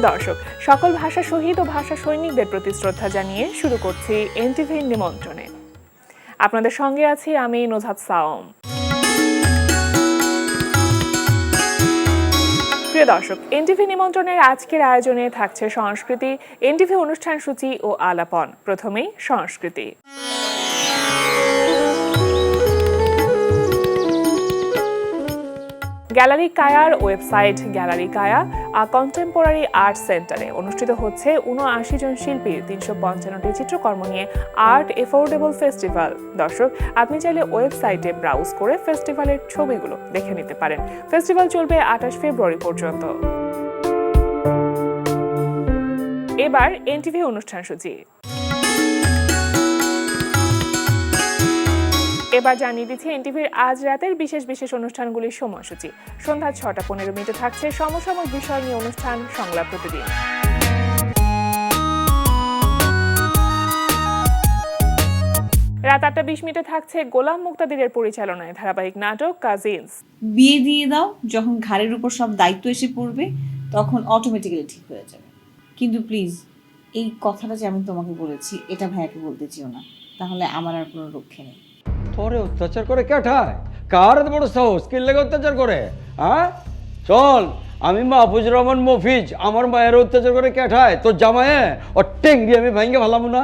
দর্শক, সকল ভাষা শহীদ ও ভাষা সৈনিকদের প্রতি শ্রদ্ধা জানিয়ে শুরু করছি এনটিভির নিমন্ত্রণে। আপনাদের সঙ্গে আছি আমি নুজহাত সাওম। প্রিয় দর্শক, এনটিভি নিমন্ত্রণের আজকের আয়োজনে থাকছে সংস্কৃতি, এনটিভি অনুষ্ঠান সূচি ও আলাপন। প্রথমেই সংস্কৃতি। গ্যালারি কায়ার ওয়েবসাইট গ্যালারি কায়া কন্টেম্পোরারি আর্ট সেন্টারে অনুষ্ঠিত হচ্ছে ৭৯ জন শিল্পীর ৩৫৫টি চিত্রকর্ম নিয়ে আর্ট এফোর্ডেবল ফেস্টিভ্যাল। দর্শক, আপনি চাইলে ওয়েবসাইটে ব্রাউজ করে ফেস্টিভ্যালের ছবিগুলো দেখে নিতে পারেন। ফেস্টিভ্যাল চলবে ২৮ ফেব্রুয়ারি পর্যন্ত। এবার এনটিভি অনুষ্ঠান সূচি। এবার জানিয়ে দিচ্ছি এনটিভির আজ রাতের বিশেষ বিশেষ অনুষ্ঠানগুলির সময়সূচি। সন্ধ্যা ৬টা ১৫ থাকছে সমসাময়িক বিষয় নিয়ে অনুষ্ঠান সংলাপ প্রতিদিন। রাত ৮টা ২০ থাকছে গোলাম মুক্তাদিরের পরিচালনায় ধারাবাহিক নাটক কাজিনস। বিয়ে দিয়ে দাও, যখন ঘাড়ের উপর সব দায়িত্ব এসে পড়বে তখন অটোমেটিক্যালি ঠিক হয়ে যাবে। কিন্তু প্লিজ এই কথাটা যে আমি তোমাকে বলেছি এটা ভাইয়াকে বলতে চেও না, তাহলে আমার আর কোনো রক্ষে নেই। তোরে অত্যাচার করে কেঠায়? কার এত বড় সাহস? কি লেগে অত্যাচার করে? হ্যাঁ চল, আমি মাহফুজুর রহমান মফিজ, আমার মায়ের অত্যাচার করে কেঠায় তোর জামায়ে ও টেঙ্গি আমি ভাঙ্গে ভালাম না।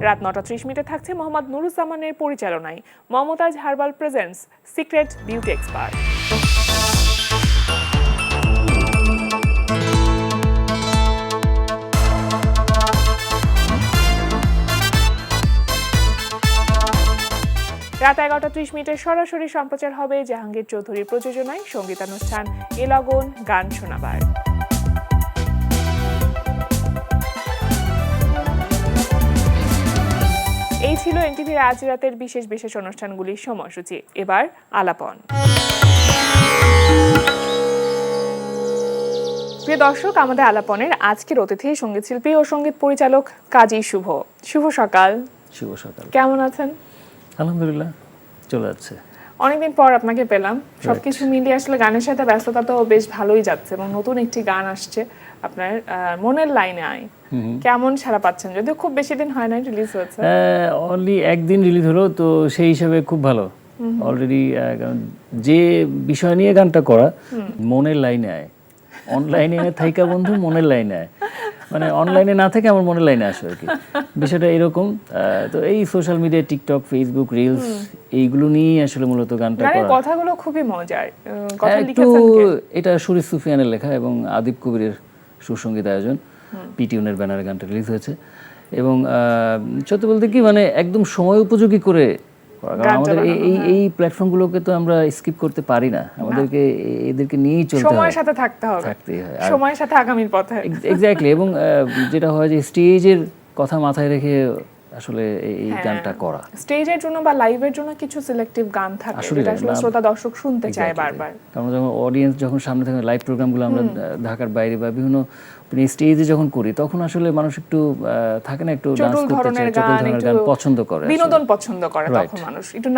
রাত ৯টা ৩০ থাকছে মোহাম্মদ নুরুজ্জামানের পরিচালনায় Mumtaz herbal presents secret beauty expert. রাত ১১টা ৩০ সরাসরি সম্প্রচার হবে জাহাঙ্গীর চৌধুরীর প্রযোজনায় সঙ্গীতানুষ্ঠান এ লগন গান শোনাবার। এই ছিল এনটিভির আজ রাতের বিশেষ বিশেষ অনুষ্ঠানগুলির সময়সূচি। এবার আলাপন। প্রিয় দর্শক, আমাদের আলাপনের আজকের অতিথি সঙ্গীত শিল্পী ও সঙ্গীত পরিচালক কাজী শুভ। শুভ সকাল। শুভ সকাল। কেমন আছেন? আলহামদুলিল্লাহ, চলে যাচ্ছে। অনেকদিন পর আপনাকে পেলাম। সবকিছু মিলিয়ে আসলে গানের সাথে ব্যস্ততা তো বেশ ভালোই যাচ্ছে এবং নতুন একটি গান আসছে আপনার মনের লাইনে আয়। কেমন সাড়া পাচ্ছেন? যদিও খুব বেশি দিন হয় নাই রিলিজ হয়েছে, অনলি একদিন রিলিজ হলো, তো সেই হিসাবে খুব ভালো। অলরেডি যে বিষয় নিয়ে গানটা করা, মনের লাইনে আয়, অনলাইনে থাইকা বন্ধু মনের লাইনে আয়, মানে অনলাইনে না থেকে আমার মনের লাইনে আসে আর কি, বিষয়টা এরকম। তো এই social media, TikTok, Facebook, reels, এইগুলো নিয়ে আসলে মূলত গানটা করা। কথাগুলো খুবই মজার। একটু এটা শরীফ সুফিয়ানের লেখা এবং আদিব কবিরের সুসঙ্গীত আয়োজন, পিটিউনের ব্যানারে গানটা রিলিজ হয়েছে। এবং সত্যি বলতে কি, মানে একদম সময় উপযোগী করে, আমাদের এই প্ল্যাটফর্মগুলোকে তো আমরা স্কিপ করতে পারি না, আমাদেরকে এদেরকে নিয়েই চলতে হয়, সময়ের সাথে থাকতে হবে, সময়ের সাথে আগামীর পথে। এক্স্যাক্টলি। এবং যেটা হয় যে স্টেজের কথা মাথায় রেখে আসলে এই গানটা করা। স্টেজের জন্য বা লাইভের জন্য কিছু সিলেক্টিভ গান থাকে যেটা আসলে শ্রোতা দর্শক শুনতে চায় বারবার। কারণ যখন অডিয়েন্স যখন সামনে থাকে, লাইভ প্রোগ্রামগুলো আমরা ঢাকার বাইরে বা বিভিন্ন স্টেজে যখন করি, তখন আসলে মানুষ একটু থাকে না, একটু ডান্স করতে চায়, চতুর ধরনের গান পছন্দ করে, বিনোদন পছন্দ করে, তখন মানুষ একটু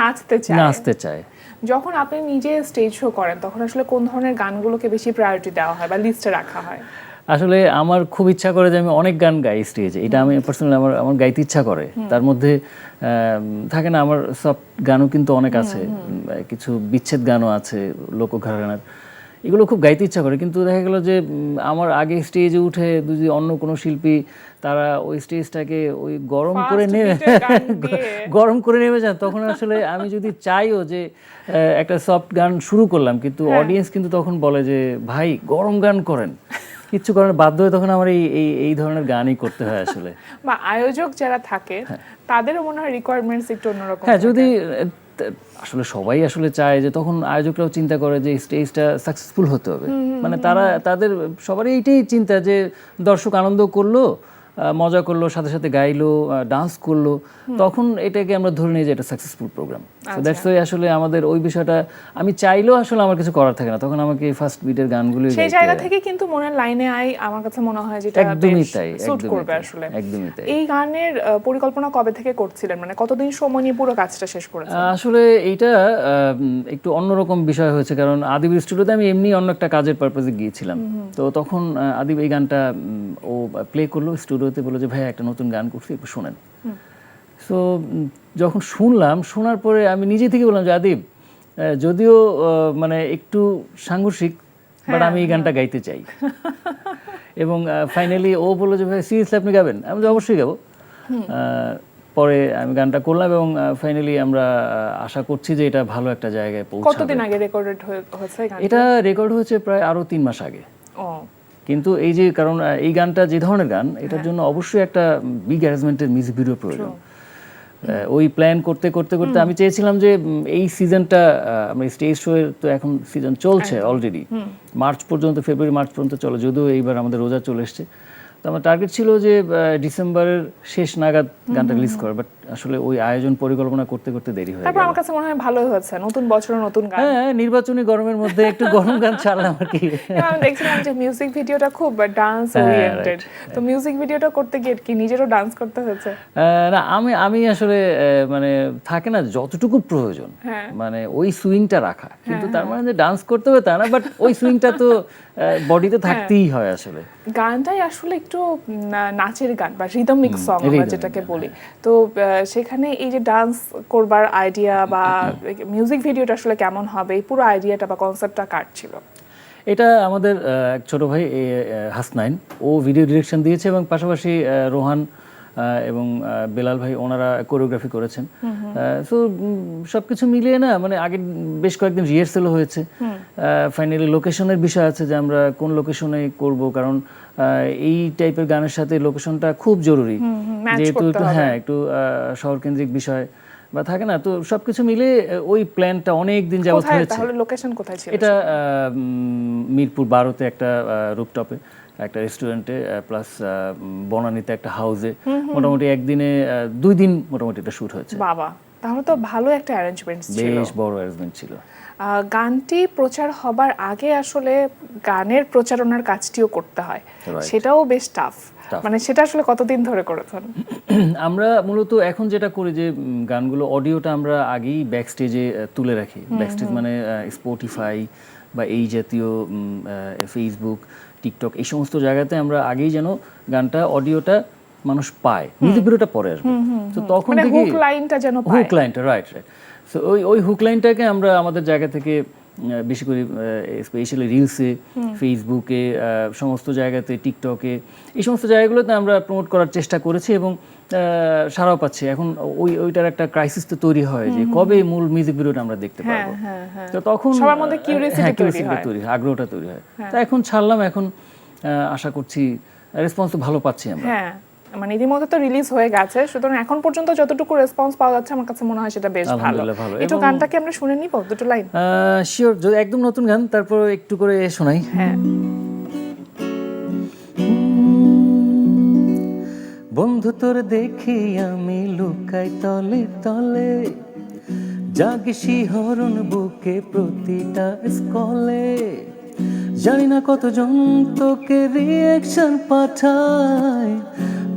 নাচতে চায়। যখন আপনি নিজে স্টেজ শো করেন, তখন আসলে কোন ধরনের গানগুলোকে বেশি প্রায়োরিটি দেওয়া হয় বা লিস্টে রাখা হয়? আসলে আমার খুব ইচ্ছা করে যে আমি অনেক গান গাই স্টেজে, এটা আমি পার্সোনালি আমার গাইতে ইচ্ছা করে। তার মধ্যে থাকে না, আমার সব গানও কিন্তু অনেক আছে, কিছু বিচ্ছেদ গানও আছে, লোকঘরানার, এগুলো খুব গাইতে ইচ্ছা করে। কিন্তু দেখা গেল যে আমার আগে স্টেজে উঠে যদি অন্য কোনো শিল্পী তারা ওই স্টেজটাকে ওই গরম করে নেমে যান, তখন আসলে আমি যদি চাইও যে একটা সফট গান শুরু করলাম, কিন্তু অডিয়েন্স কিন্তু তখন বলে যে ভাই গরম গান করেন, কিচ্ছু করার বাধ্য হয়ে তখন আমার এই ধরনের গানই করতে হয় আসলে। বা আয়োজক যারা থাকে তাদেরও মনে হয় রিকোয়ারমেন্টস একটু অন্যরকম। হ্যাঁ, যদি আসলে সবাই আসলে চায় যে, তখন আয়োজকরাও চিন্তা করে যে স্টেজটা সাকসেসফুল হতে হবে, মানে তাদের সবারই এইটাই চিন্তা যে দর্শক আনন্দ করলো, মজা করলো, সাথে সাথে গাইলো, ডান্স করলো, তখন এটাকে আমরা ধরে নিই যে এটা successful program. So that's why আসলে আমাদের ওই বিষয়টা আমি চাইলেও আসলে আমার কিছু করার থাকে না, তখন আমাকে ফার্স্ট বিটের গানগুলো সেই জায়গা থেকে কিন্তু মনের লাইনে আই আমার কাছে মনে হয় যেটা একদমই তাই, স্যুট একদমই করবে তাই, আসলে। একদমই তাই। এই গানের পরিকল্পনা কবে থেকে করছিলেন, মানে কতদিন সময় নিয়ে পুরো কাজটা শেষ করেছেন? আসলে এইটা একটু অন্যরকম বিষয় হয়েছে, কারণ আদিবের স্টুডিওতে আমি এমনি অন্য একটা কাজের পারপাসে গিয়েছিলাম। তো তখন আদিব এই গানটা ও প্লে করলো স্টুডিওতে, বললো যে ভাই একটা নতুন গান করছি, একটু শোনেন। সো যখন শুনলাম, শোনার পরে আমি নিজে থেকে বললাম যে আদিব, যদিও মানে একটু সাংঘর্ষিক, বাট আমি এই গানটা গাইতে চাই। এবং ফাইনালি ও বললো যে ভাই সিরিয়াসলি আপনি গাবেন? আমি তো অবশ্যই গাবো। পরে আমি গানটা করলাম এবং ফাইনালি আমরা আশা করছি যে এটা ভালো একটা জায়গায় পৌঁছাবে। কতদিন আগে রেকর্ডেড হয়েছে এই গানটা? এটা রেকর্ড হয়েছে প্রায় আরো 3 মাস আগে। ও কিন্তু এই যে কারণ এই গানটা যে ধরনের গান, এটার জন্য অবশ্যই একটা বিগ অ্যারেঞ্জমেন্টের মিউজিক ভিডিও প্রয়োজন। ওই প্ল্যান করতে করতে করতে আমি চেয়েছিলাম যে এই সিজনটা আমরা স্টেজ শো এর তো এখন সিজন চলছে অলরেডি, মার্চ পর্যন্ত, ফেব্রুয়ারি মার্চ পর্যন্ত চলে, যদিও এইবার আমাদের রোজা চলে এসছে। তো আমার টার্গেট ছিল যে ডিসেম্বরের শেষ নাগাদ গানটা রিলিজ করা, বাট আসলে ওই আয়োজন পরিকল্পনা করতে করতে দেরি হয়ে তারপর গেল। আমার কাছে মনে হয় ভালোই হয়েছে, নতুন বছরে নতুন গান। হ্যাঁ, নির্বাচনী গরমের মধ্যে একটু গরম গান ছাড়লাম আর কি। আমি দেখছিলাম যে মিউজিক ভিডিওটা খুব ডান্স ওরিয়েন্টেড, তো মিউজিক ভিডিওটা করতে গিয়ে কি নিজেরও ডান্স করতে হয়েছে? না, আমি আসলে মানে থাকে না যতটুকু প্রয়োজন, মানে ওই সুইংটা রাখা, কিন্তু তার মানে যে ডান্স করতে হবে তা না, বাট ওই সুইংটা তো বডিতে থাকতেই হয় আসলে। গানটাই আসলে একটু নাচের গান বা রিদমিক সং আমরা যেটাকে বলি। তো সেখানে এই যে ডান্স করবার আইডিয়া বা মিউজিক ভিডিওটা আসলে কেমন হবে, এই পুরো আইডিয়াটা বা কনসেপ্টটা কার ছিল? এটা আমাদের এক ছোট ভাই হাসনাইন, ও ভিডিও ডিরেকশন দিয়েছে এবং পাশাপাশি রোহান এবং বেলাল ভাই ওনারা কোরিওগ্রাফি করেছেন। সো সবকিছু মিলিয়ে না, মানে আগে বেশ কয়েকদিন রিহার্সেলও হয়েছে। ফাইনালি লোকেশনের বিষয় আছে যে আমরা কোন লোকেশনে করব, কারণ এই টাইপের গানের সাথে লোকেশনটা খুব জরুরি, যেহেতু একটু একটু শহরকেন্দ্রিক বিষয় বা থাকে না, তো সবকিছু মিলে ওই প্ল্যানটা অনেক দিন যাবত হয়েছে। তাহলে লোকেশন কোথায় ছিল? এটা মিরপুর 12-তে একটা রুফটপে একটা রেস্টুরেন্টে, প্লাস বনানীতে একটা হাউসে, মোটামুটি একদিনে 2 দিন মোটামুটি এটা শুট হয়েছে। বাবা, তাহলে তো ভালো একটা অ্যারেঞ্জমেন্ট ছিল, বেশ বড় অ্যারেঞ্জমেন্ট ছিল। গানটি প্রচার হবার আগে আসলে গানের প্রচারণার কাজটিও করতে হয়, সেটাও বেশ টাফ। মানে সেটা আসলে কতদিন ধরে করেছেন? আমরা মূলত এখন যেটা করি যে গানগুলো অডিওটা আমরা আগেই ব্যাক স্টেজে তুলে রাখি। ব্যাক স্টেজ মানে স্পটিফাই বা এই জাতীয় ফেসবুক, টিকটক, এই সমস্ত জায়গাতে আমরা আগেই যেন গানটা অডিওটা মানুষ পায়, মিউজিক ভিডিওটা পরে আসবে। তো তখন মানে থেকে হুক লাইনটা যেন পায়, হুক লাইনটা, রাইট। সো ওই হুক লাইনটাকে আমরা আমাদের জায়গা থেকে বেশি করে স্পেশালি রিলসে, ফেসবুকে, সমস্ত জায়গাতে, টিকটকে, এই সমস্ত জায়গাগুলোতে আমরা প্রমোট করার চেষ্টা করেছি এবং সারাও পাচ্ছি। এখন ওইটার একটা ক্রাইসিস তো তৈরি হয় যে কবে মূল মিউজিক ভিডিওটা আমরা দেখতে পারবো। তো তখন সবার মধ্যে কিউরিওসিটি তৈরি হয়, আগ্রহটা তৈরি হয়। তো এখন ছাড়লাম, এখন আশা করছি রেসপন্স তো ভালো পাচ্ছি আমরা। হ্যাঁ, মানে ইতিমধ্যে তো রিলিজ হয়ে গেছে, সুতরাং এখন পর্যন্ত যতটুকু রেসপন্স পাওয়া যাচ্ছে আমার কাছে মনে হয় সেটা বেশ ভালো। একটু গানটাকে আমরা শুনে নিব, দুটো লাইন। শিওর, যদি একদম নতুন গান, তারপর একটু করে শোনাই। হ্যাঁ। বন্ধু তোর দেখি আমি লুকাই তলে তলে, জাগে শিহরণ বুকে প্রতিটা স্কলে, জানি না কতজন তোকে রিঅ্যাকশন পাঠায়,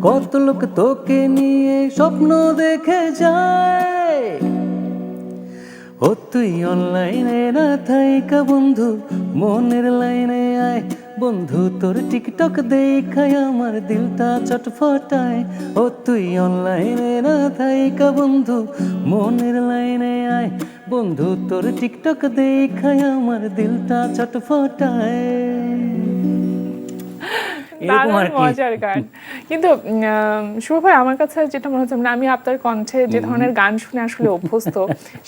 কত লোক তোকে নিয়ে স্বপ্ন দেখে যায়। ও তুই অনলাইনে না থাইকা বন্ধু মনের লাইনে আয়, বন্ধু তোর টিকটক দেখায় আমার দিলটা চটফটায়। ও তুই অনলাইনে না থাইকা বন্ধু মনের লাইনে আয়, বন্ধু তোর টিকটক দেখায় আমার দিলটা চটফটায়। মজার গান। কিন্তু শুভ ভাই, আমার কাছে যেটা মনে হচ্ছে, মানে আমি আপনার কণ্ঠে যে ধরনের গান শুনে আসলে অভ্যস্ত,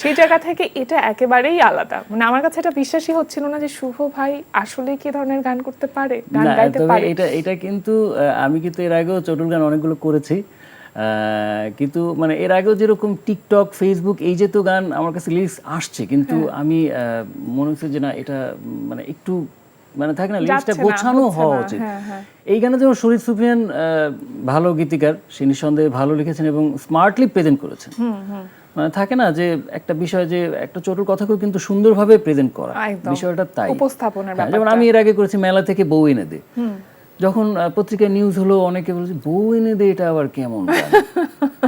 সেই জায়গা থেকে এটা একেবারেই আলাদা। মানে আমার কাছে এটা বিশ্বাসই হচ্ছিল না যে শুভ ভাই আসলে কি ধরনের গান করতে পারে, গান গাইতে পারে। এটা কিন্তু আমি কিন্তু এর আগেও চটুল গান অনেকগুলো করেছি, কিন্তু মানে এর আগেও যেরকম টিকটক, ফেসবুক, এই যে তো গান আমার কাছে লিরিক্স আসছে, কিন্তু আমি মনে হচ্ছে যে না, এটা মানে একটু মানে থাকে না লিরিক্সটা যাচ্ছে না, গোছানো হচ্ছে হওয়া না, উচিত। হ্যাঁ, হ্যাঁ। এই গানে যেমন শরীফ সুফিয়ান ভালো গীতিকার, সে নিঃসন্দেহে ভালো লিখেছেন এবং স্মার্টলি প্রেজেন্ট করেছেন। মানে থাকে না যে একটা বিষয় যে একটা চতুর কথাকেও কিন্তু সুন্দরভাবে প্রেজেন্ট করা, একদম। বিষয়টা তাই। উপস্থাপনের হ্যাঁ, যেমন আমি এর আগে করেছি মেলা থেকে বউ এনে দে, যখন পত্রিকায় নিউজ হলো অনেকে বলছে বউ এনে দে এটা আবার কেমন গান?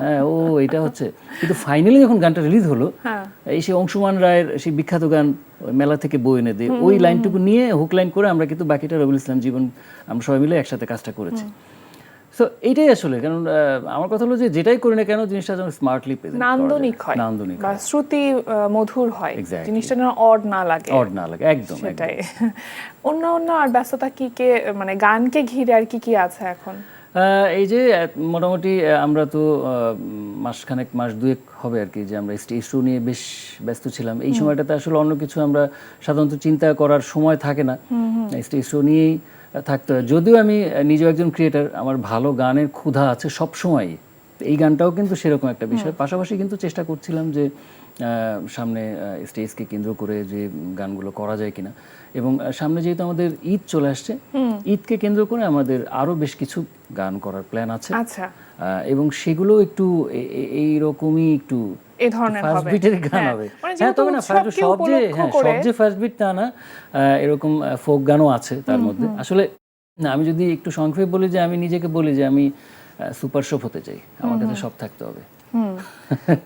হ্যাঁ ও এটা হচ্ছে, কিন্তু ফাইনালি যখন গানটা রিলিজ হলো, এই সেই অংশুমান রায়ের সেই বিখ্যাত গান ওই মেলা থেকে বউ এনে দে, ওই লাইনটুকু নিয়ে হুক লাইন করে আমরা কিন্তু বাকিটা রবিউল ইসলাম জীবন আমরা সবাই মিলে একসাথে কাজটা করেছি। সো এইটাই আসলে, কারণ আমার কথা হলো যে যেটাই করি না কেন জিনিসটা যেন স্মার্টলি প্রেজেন্ট নান্দনিক হয়, নান্দনিক বা শ্রুতি মধুর হয়, Exactly. জিনিসটা যেন অড না লাগে। অড না লাগে, একদম একদম। সেটাই। অন্য অন্য আর ব্যস্ততা কি কে, মানে গানকে ঘিরে আর কি কি আছে এখন? এই যে মোটামুটি আমরা তো মাসখানেক মাস দুয়েক হবে আর কি যে আমরা স্টেজ শো নিয়ে বেশ ব্যস্ত ছিলাম। এই সময়টাতে আসলে অন্য কিছু আমরা সাধারণত চিন্তা করার সময় থাকে না, স্টেজ শো নিয়েই থাকতে হয়। যদিও আমি নিজেও একজন ক্রিয়েটার, আমার ভালো গানের ক্ষুধা আছে সব সময়, এই গানটাও কিন্তু সেরকম একটা বিষয়। পাশাপাশি কিন্তু চেষ্টা করছিলাম যে সামনে স্টেজকে কেন্দ্র করে যে গানগুলো করা যায় কিনা, এবং সামনে যেহেতু আমাদের ঈদ চলে আসছে, ঈদকে কেন্দ্র করে আমাদের আরো বেশ কিছু গান করার প্ল্যান আছে। আচ্ছা, এবং সেগুলো একটু এইরকমই একটু এই ধরনের ফার্স্ট হবে। বিটের গান হ্যাঁ, হবে। মানে হ্যাঁ, তবে না যেহেতু সবকে সব যে উপলক্ষ হ্যাঁ করে- সব যে ফার্স্ট বিট তা না, এরকম ফোক গানও আছে তার মধ্যে। আসলে না, আমি যদি একটু সংক্ষেপে বলি যে আমি নিজেকে বলি যে আমি সুপার শপ হতে চাই, আমার কাছে সব থাকতে হবে।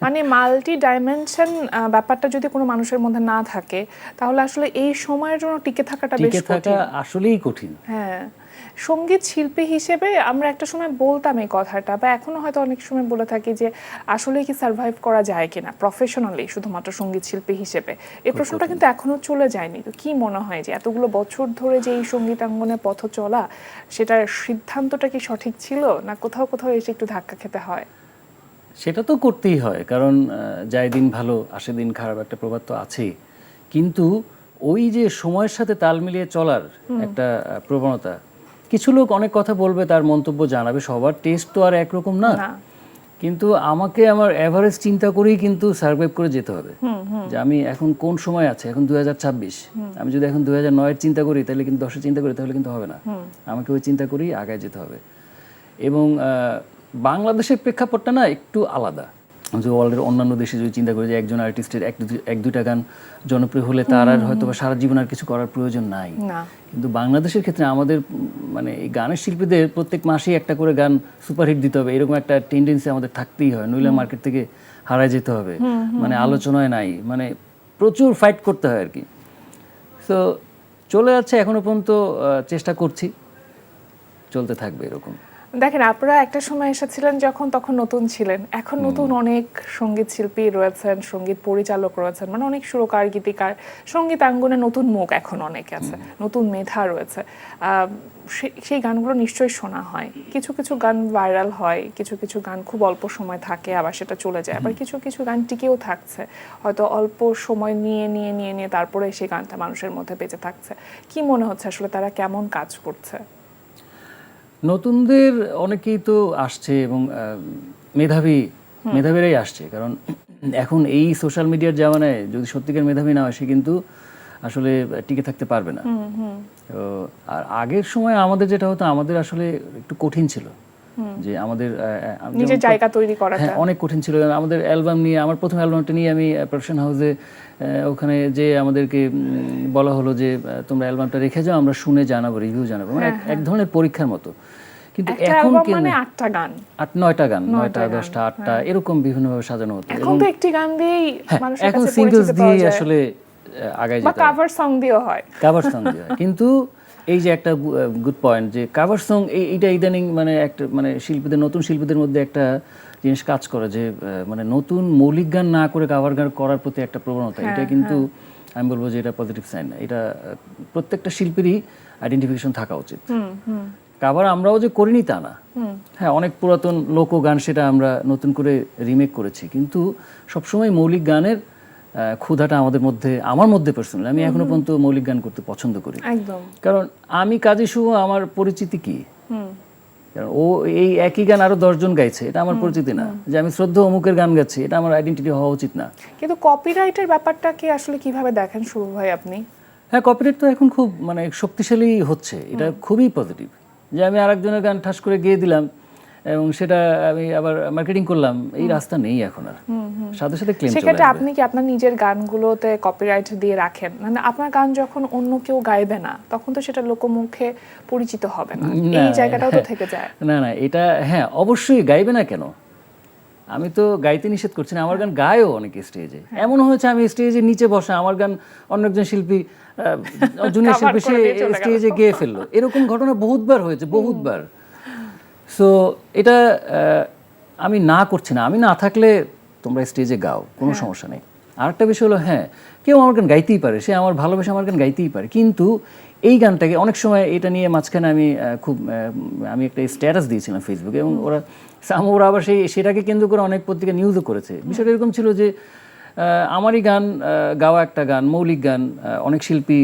মানে মাল্টি ডাইমেনশন ব্যাপারটা যদি কোনো মানুষের মধ্যে না থাকে, তাহলে আসলে এই সময়ের জন্য টিকে থাকাটা বেশ টিকে থাকা কঠিন। আসলেই কঠিন। হ্যাঁ, সঙ্গীত শিল্পী হিসেবে আমরা একটা সময় বলতাম এই কথাটা, বা এখনো হয়তো অনেক সময় বলে থাকি যে আসলে কি সার্ভাইভ করা যায় কিনা প্রফেশনালি শুধুমাত্র সঙ্গীত শিল্পী হিসেবে। এই প্রশ্নটা কিন্তু এখনো চলে যায়নি। তো কি মনে হয় যে এতগুলো বছর ধরে যে এই সঙ্গীতাঙ্গনে পথ চলা, সেটার সিদ্ধান্তটা কি সঠিক ছিল, না কোথাও কোথাও এসে একটু ধাক্কা খেতে হয়? সেটা তো করতেই হয়, কারণ যায় দিন ভালো আসে দিন খারাপ, একটা প্রবাদ তো আছেই। কিন্তু ওই যে সময়ের সাথে তাল মিলিয়ে চলার একটা প্রবণতা, কিছু লোক অনেক কথা বলবে, তার মন্তব্য জানাবে, সবার টেস্ট তো আর একরকম না। না। কিন্তু আমাকে আমার এভারেজ চিন্তা করেই কিন্তু সার্ভাইভ করে যেতে হবে, যে আমি এখন কোন সময় আছে, এখন 2026, আমি যদি এখন 2009-এর চিন্তা করি তাহলে কিন্তু 10-এর চিন্তা করি তাহলে কিন্তু হবে না, আমাকে ওই চিন্তা করেই আগায় যেতে হবে। এবং বাংলাদেশের প্রেক্ষাপটটা না একটু আলাদা, যে ওয়ার্ল্ডের অন্যান্য দেশে যদি চিন্তা করি যে একজন আর্টিস্টের এক দুইটা গান জনপ্রিয় হলে তার আর হয়তো বা সারা জীবন আর কিছু করার প্রয়োজন নাই। না। কিন্তু বাংলাদেশের ক্ষেত্রে আমাদের মানে এই গানের শিল্পীদের প্রত্যেক মাসেই একটা করে গান সুপারহিট দিতে হবে, এরকম একটা টেন্ডেন্সি আমাদের থাকতেই হয়, নইলে মার্কেট থেকে হারায় যেতে হবে, মানে আলোচনায় নাই, মানে প্রচুর ফাইট করতে হয় আর কি। সো চলে যাচ্ছে, এখনো পর্যন্ত চেষ্টা করছি, চলতে থাকবে এরকম। দেখেন, আপনারা একটা সময় এসেছিলেন যখন তখন নতুন ছিলেন, এখন নতুন অনেক সঙ্গীত শিল্পী রয়েছেন, সঙ্গীত পরিচালক রয়েছেন, মানে অনেক সুরকার গীতিকার, সঙ্গীতাঙ্গনে নতুন মুখ এখন অনেক আছে, নতুন মেধা রয়েছে। সেই গানগুলো নিশ্চয়ই শোনা হয়, কিছু কিছু গান ভাইরাল হয়, কিছু কিছু গান খুব অল্প সময় থাকে আবার সেটা চলে যায়, আবার কিছু কিছু গান টিকেও থাকছে, হয়তো অল্প সময় নিয়ে তারপরে সেই গানটা মানুষের মধ্যে বেঁচে থাকছে। কি মনে হচ্ছে আসলে তারা কেমন কাজ করছে? নতুনদের অনেকেই তো আসছে, এবং মেধাবীরাই আসছে, কারণ এখন এই সোশ্যাল মিডিয়ার জামানায় যদি সত্যিকার মেধাবী না হয় সে কিন্তু আসলে টিকে থাকতে পারবে না। তো আর আগের সময় আমাদের যেটা হতো, আমাদের আসলে একটু কঠিন ছিল যে আমাদের নিজের জায়গা তৈরি করাটা। হ্যাঁ, অনেক কঠিন ছিল। আমাদের অ্যালবাম নিয়ে, আমার প্রথম অ্যালবামটা নিয়ে আমি প্রোডাকশন হাউসে ওখানে যে আমাদেরকে বলা হলো যে তোমরা অ্যালবামটা রেখে যাও, আমরা শুনে জানাবো, রিভিউ জানাবো, মানে এক ধরনের পরীক্ষার মতো। কিন্তু এখন মানে 8টা গান, 9টা গান, 9টা 10টা 8টা এরকম বিভিন্নভাবে সাজানো হতো। এখন তো একটি গান দিয়েই মানুষের এখন কাছে সিঙ্গলস পরিচিতি দিয়ে পাওয়া যায়, আসলে আগায় বা যেতে কভার সং দিয়েও হয়। কভার সং দিয়ে হয়। কিন্তু এই যে একটা গুড পয়েন্ট, যে কভার সং এইটা ইদানিং মানে একটা মানে নতুন শিল্পীদের মধ্যে একটা জিনিস কাজ করে, যে মানে নতুন মৌলিক গান না করে কভার গান করার প্রতি একটা প্রবণতা। এটা কিন্তু আমি বলবো যে এটা পজিটিভ সাইন না, এটা প্রত্যেকটা শিল্পীরই আইডেন্টিফিকেশন থাকা উচিত। কভার আমরাও যে করিনি তা না, হ্যাঁ অনেক পুরাতন লোকগান সেটা আমরা নতুন করে রিমেক করেছি, কিন্তু সবসময় মৌলিক গানের ক্ষুধাটা আমাদের মধ্যে, আমার মধ্যে পার্সোনালি, আমি এখনো পর্যন্ত মৌলিক গান করতে পছন্দ করি। একদম। কারণ আমি কাজী শুভ, আমার পরিচিতি কি? কারণ ও এই একই গান আরো 10 জন গাইছে, এটা আমার পরিচিতি না। যে আমি শ্রদ্ধা অমুকের গান গাচ্ছি, এটা আমার আইডেন্টিটি হওয়া উচিত না। কিন্তু কপিরাইটের ব্যাপারটাকে আসলে কিভাবে দেখেন শুভ ভাই আপনি? হ্যাঁ, কপিরাইট তো এখন খুব মানে শক্তিশালী হচ্ছে, এটা খুবই পজিটিভ। যে আমি আরেকজনের গান ঠাস করে গেয়ে দিলাম এবং সেটা আমি আবার মার্কেটিং করলাম, এই রাস্তা নেই এখন আর, সাথে সাথে ক্লেম চলে সেক্ষেত্রে আসবে। আপনি কি আপনার নিজের গানগুলোতে কপিরাইট দিয়ে রাখেন? মানে আপনার গান যখন অন্য কেউ গাইবে না তখন তো সেটা লোকমুখে পরিচিত হবে না, এই জায়গাটাও তো থেকে যায়। না এটা হ্যাঁ অবশ্যই গাইবে না কেন, আমি তো গাইতে নিষেধ করছি না, আমার গান গায়ও অনেকে স্টেজে। এমন হয়েছে আমি স্টেজের নিচে বসা, আমার গান অন্য একজন শিল্পী জুনিয়র Cover শিল্পী সে করে দিয়ে চলে গেল। স্টেজে গেয়ে ফেললো, এরকম ঘটনা বহুতবার হয়েছে, বহুতবার। সো এটা আমি না করছি না, আমি না থাকলে তোমরা স্টেজে গাও, কোনো সমস্যা নেই। আরেকটা বিষয় হলো, হ্যাঁ কেউ আমার গান গাইতেই পারে, সে আমার ভালোবাসে আমার গান গাইতেই পারে, কিন্তু এই গানটাকে অনেক সময় এটা নিয়ে মাঝখানে আমি একটা স্ট্যাটাস দিয়েছিলাম ফেসবুকে, এবং ওরা আবার সেটাকে কেন্দ্র করে অনেক পত্রিকা নিউজও করেছে। বিষয়টা এরকম ছিল যে আমারই গান গাওয়া একটা গান, মৌলিক গান, অনেক শিল্পী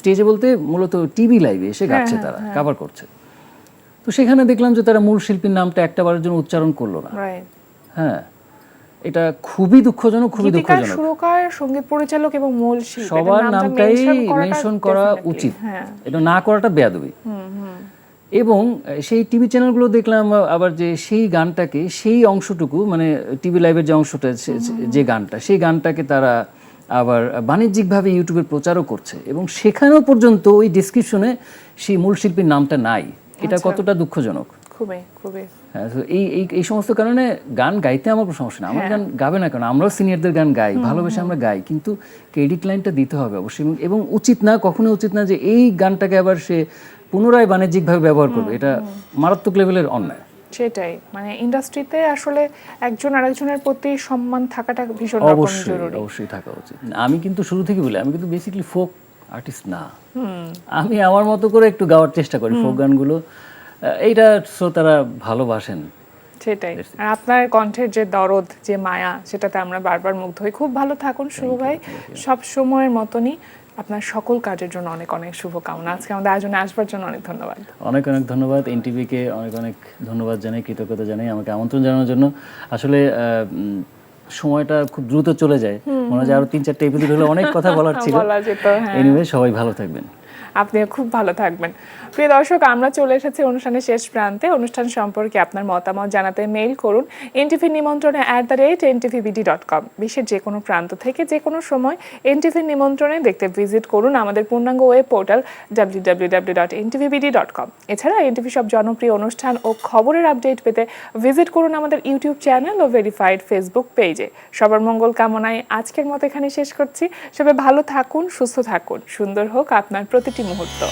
স্টেজে বলতে মূলত টিভি লাইভে এসে গাচ্ছে, তারা কাভার করছে। তো সেখানে দেখলাম যে তারা মূল শিল্পীর নামটা একটাবারের জন্য উচ্চারণ করলো না। হ্যাঁ, এটা খুবই দুঃখজনক, খুবই গীতিকার, দুঃখজনক। সুরকার, সঙ্গীত পরিচালক এবং মূল শিল্পী সবার নামটাই মেনশন করা উচিত, এটা না করাটা বেয়াদবি। এবং সেই টিভি চ্যানেলগুলো দেখলাম আবার যে সেই গানটাকে, সেই অংশটুকু মানে টিভি লাইভের যে অংশটা, যে গানটা, সেই গানটাকে তারা আবার বাণিজ্যিকভাবে ইউটিউবে প্রচারও করছে, এবং সেখানেও পর্যন্ত ওই ডেসক্রিপশনে সেই মূল শিল্পীর নামটা নাই। এটা কতটা দুঃখজনক। খুবই খুবই। হ্যাঁ, তো এই সমস্ত কারণে গান গাইতে আমার কোনো সমস্যা না, আমার গান গাবে না কেন, আমরাও সিনিয়রদের গান গাই, ভালোবেসে আমরা গাই, কিন্তু ক্রেডিট লাইনটা দিতে হবে অবশ্যই। এবং উচিত না, কখনো উচিত না যে এই গানটাকে আবার সে পুনরায় বাণিজ্যিকভাবে ব্যবহার করবে, এটা মারাত্মক লেভেলের অন্যায়। সেটাই, মানে ইন্ডাস্ট্রিতে আসলে একজন আরেকজনের প্রতি সম্মান থাকাটা ভীষণ রকম অবশ্যই জরুরি। অবশ্যই থাকা উচিত। আমি কিন্তু শুরু থেকে বলি, আমি কিন্তু বেসিক্যালি ফোক আর্টিস্ট না, আমি আমার মতো করে একটু গাওয়ার চেষ্টা করি ফোক গানগুলো, এইটা শ্রোতারা ভালোবাসেন। সেটাই, আর আপনার কণ্ঠের যে দরদ, যে মায়া, সেটাতে আমরা বারবার মুগ্ধ হই। খুব ভালো থাকুন শুভ ভাই, সব সময়ের মতনই। আপনার সকল কাজের জন্য অনেক অনেক শুভকামনা। আজকে আমাদের আয়োজনে আসবার জন্য অনেক ধন্যবাদ। অনেক অনেক ধন্যবাদ, এনটিভিকে অনেক অনেক ধন্যবাদ জানাই, কৃতজ্ঞতা জানাই আমাকে আমন্ত্রণ জানানোর জন্য। আসলে সময়টা খুব দ্রুত চলে যায়, মনে হয় আরো 3-4টা এপিসোড হলে অনেক কথা বলার ছিল। বলা যেত, হ্যাঁ। এনিওয়ে, সবাই ভালো থাকবেন। আপনিও খুব ভালো থাকবেন। প্রিয় দর্শক, আমরা চলে এসেছি অনুষ্ঠানের শেষ প্রান্তে। অনুষ্ঠান সম্পর্কে আপনার মতামত জানাতে মেইল করুন এনটিভি নিমন্ত্রণে @ntvbd.com। বিশ্বের যে কোনো প্রান্ত থেকে যে কোনো সময় এনটিভি নিমন্ত্রণে দেখতে ভিজিট করুন আমাদের পূর্ণাঙ্গ ওয়েব পোর্টাল www.ntvbd.com। এছাড়া এনটিভি সব জনপ্রিয় অনুষ্ঠান ও খবরের আপডেট পেতে ভিজিট করুন আমাদের ইউটিউব চ্যানেল ও ভেরিফাইড ফেসবুক পেজে। সবার মঙ্গল কামনায় আজকের মতো এখানে শেষ করছি। সবাই ভালো থাকুন, সুস্থ থাকুন, সুন্দর হোক আপনার প্রতিটি মুহূর্ত।